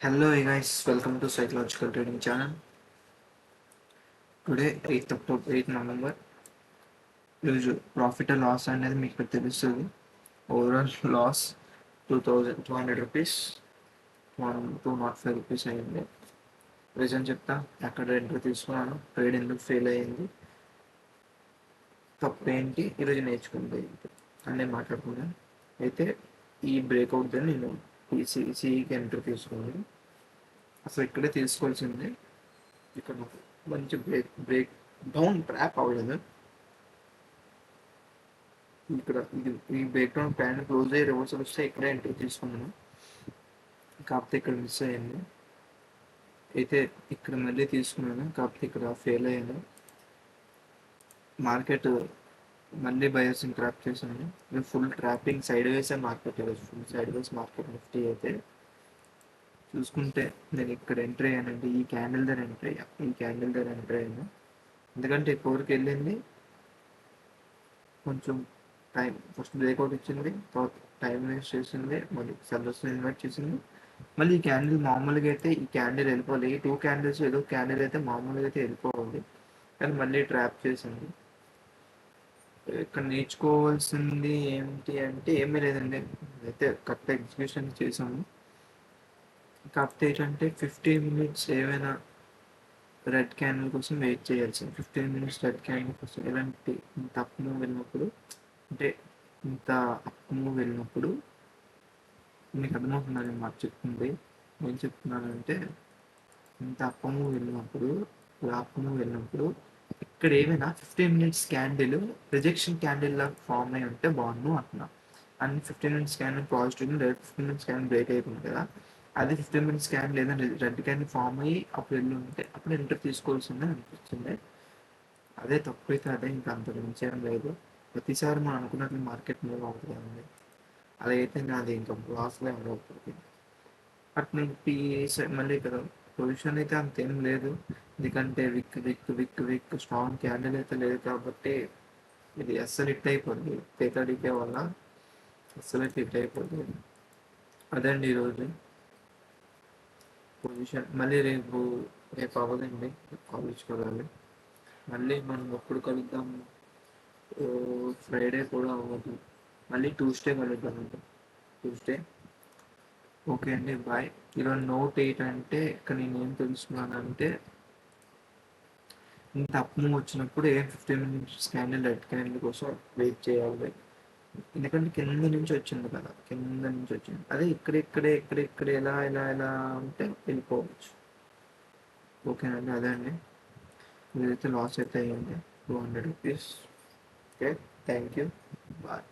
Hello hey guys, welcome to Psychological Trading Channel. Today 8th October, 8th November. Usual profit and loss అనేది మీకు తెలుస్తుంది. Overall loss 2200 rupees, 205 rupees అయింది. Reason చెప్తా. అక్కడ entry తీసుకున్నాను, trade ఎందుకు ఫెయిల్ అయ్యింది, తప్పు ఏంటి, ఈరోజు నేర్చుకుంది అన్నీ మాట్లాడుకున్నాను. అయితే ఈ బ్రేక్అవుట్ నేను సిఈకి ఎంట్రీ తీసుకున్నాను. అసలు ఇక్కడే తీసుకోవాల్సిందే. ఇక్కడ మంచి బ్రేక్ డౌన్ ట్రాప్ అవ్వలేదు. ఇక్కడ ఈ బ్రేక్ డౌన్ ప్యాన్ క్లోజ్ అయ్యి రివర్సల్ వస్తే ఇక్కడే ఎంట్రీ తీసుకున్నాను, కాకపోతే ఇక్కడ మిస్ అయ్యింది. అయితే ఇక్కడ మళ్ళీ తీసుకున్నాను, కాకపోతే ఇక్కడ ఫెయిల్ అయ్యాను. మార్కెట్ మళ్ళీ బయర్స్ని ట్రాప్ చేశాను. ఫుల్ ట్రాపింగ్ సైడ్ వేసే మార్కెట్, ఫుల్ సైడ్ వేస్ మార్కెట్. నిఫ్టీ అయితే చూసుకుంటే నేను ఇక్కడ ఎంట్రీ అయ్యానంటే ఈ క్యాండిల్ దగ్గర ఎంట్రీ అయ్యాను. ఎందుకంటే ఇప్పటివరకు వెళ్ళింది కొంచెం టైం, ఫస్ట్ బ్రేక్అవుట్ ఇచ్చింది, తర్వాత టైం వేస్ట్ చేసింది, మళ్ళీ సెల్లర్స్ని ఇన్వైట్ చేసింది. మళ్ళీ ఈ క్యాండిల్ మామూలుగా అయితే ఈ క్యాండిల్ వెళ్ళిపోవాలి, ఈ 2 క్యాండిల్స్ ఏదో క్యాండిల్ అయితే మామూలుగా అయితే వెళ్ళిపోవాలి, కానీ మళ్ళీ ట్రాప్ చేసింది. ఇక్కడ నేర్చుకోవాల్సింది ఏంటి అంటే ఏమీ లేదండి, అయితే కరెక్ట్ ఎగ్జిక్యూషన్ చేసాము. కాకపోతే ఏంటంటే 15 మినిట్స్ ఏమైనా రెడ్ క్యాండిల్ కోసం వెయిట్ చేయాల్సింది. 15 మినిట్స్ రెడ్ క్యాండిల్ కోసం ఎలాంటి ఇంత అప్ మూవ్ వెళ్ళినప్పుడు, అంటే ఇంత అప్ మూవ్ వెళ్ళినప్పుడు మీకు అర్థమవుతుందని మాకు చెప్తుంది. ఏం చెప్తున్నానంటే ఇంత అప్ మూవ్ వెళ్ళినప్పుడు, ఇక్కడ ఏమైనా 15 మినిట్స్ క్యాండిల్ రిజెక్షన్ క్యాండిల్ లాగా ఫామ్ అయి ఉంటే బాగుండు అంటున్నా. And 15 minutes candle positive, direct 15 minutes candle break అయిపోయింది కదా, అది 15 మినిట్స్ క్యాండిల్ ఏదైనా రెడ్ క్యాండిల్ ఫామ్ అయ్యి అప్పుడు వెళ్ళి ఉంటే అప్పుడు ఎంటర్ తీసుకోవాల్సిందే అనిపించింది. అదే తప్పు అయితే అదే, ఇంకా అంత మించి ఏం లేదు. ప్రతిసారి మనం అనుకున్నట్లు మార్కెట్ మూవ్ అవుతుంది, అదైతే నాది ఇంకా లాస్లో అవుతుంది. బట్ నేను మళ్ళీ ఇక్కడ పొజిషన్ అయితే అంతేం లేదు, ఎందుకంటే విక్ స్ట్రాంగ్ క్యాండిల్ అయితే లేదు కాబట్టి ఇది అస్సలు హిట్ అయిపోద్ది. పేకడికే వల్ల అస్సలు హిట్ అయిపోద్ది. అదండి ఈరోజు పొజిషన్. మళ్ళీ రేపు అవ్వదండి, కాలేజ్కి వెళ్ళాలి. మళ్ళీ మనం ఎప్పుడు కలుద్దాము, ఫ్రైడే కూడా అవ్వదు, మళ్ళీ ట్యూస్డే కలుద్దామండి. ట్యూస్డే ఓకే అండి, బాయ్. ఈరోజు నోట్ ఏంటంటే ఇక్కడ నేను ఏం తెలుసుకున్నానంటే ఇంత అప్ మూవ్ వచ్చినప్పుడు 15 మినిట్స్ క్యాండిల్ రెడ్ క్యాండిల్ కోసం వెయిట్ చేయాలి. ఎందుకంటే కింద నుంచి వచ్చింది. అదే ఇక్కడ ఎలా ఉంటే వెళ్ళిపోవచ్చు. ఓకేనండి, అదే అండి. ఇదైతే లాస్ అయితే అయ్యింది 200 rupees. Okay, thank you, bye.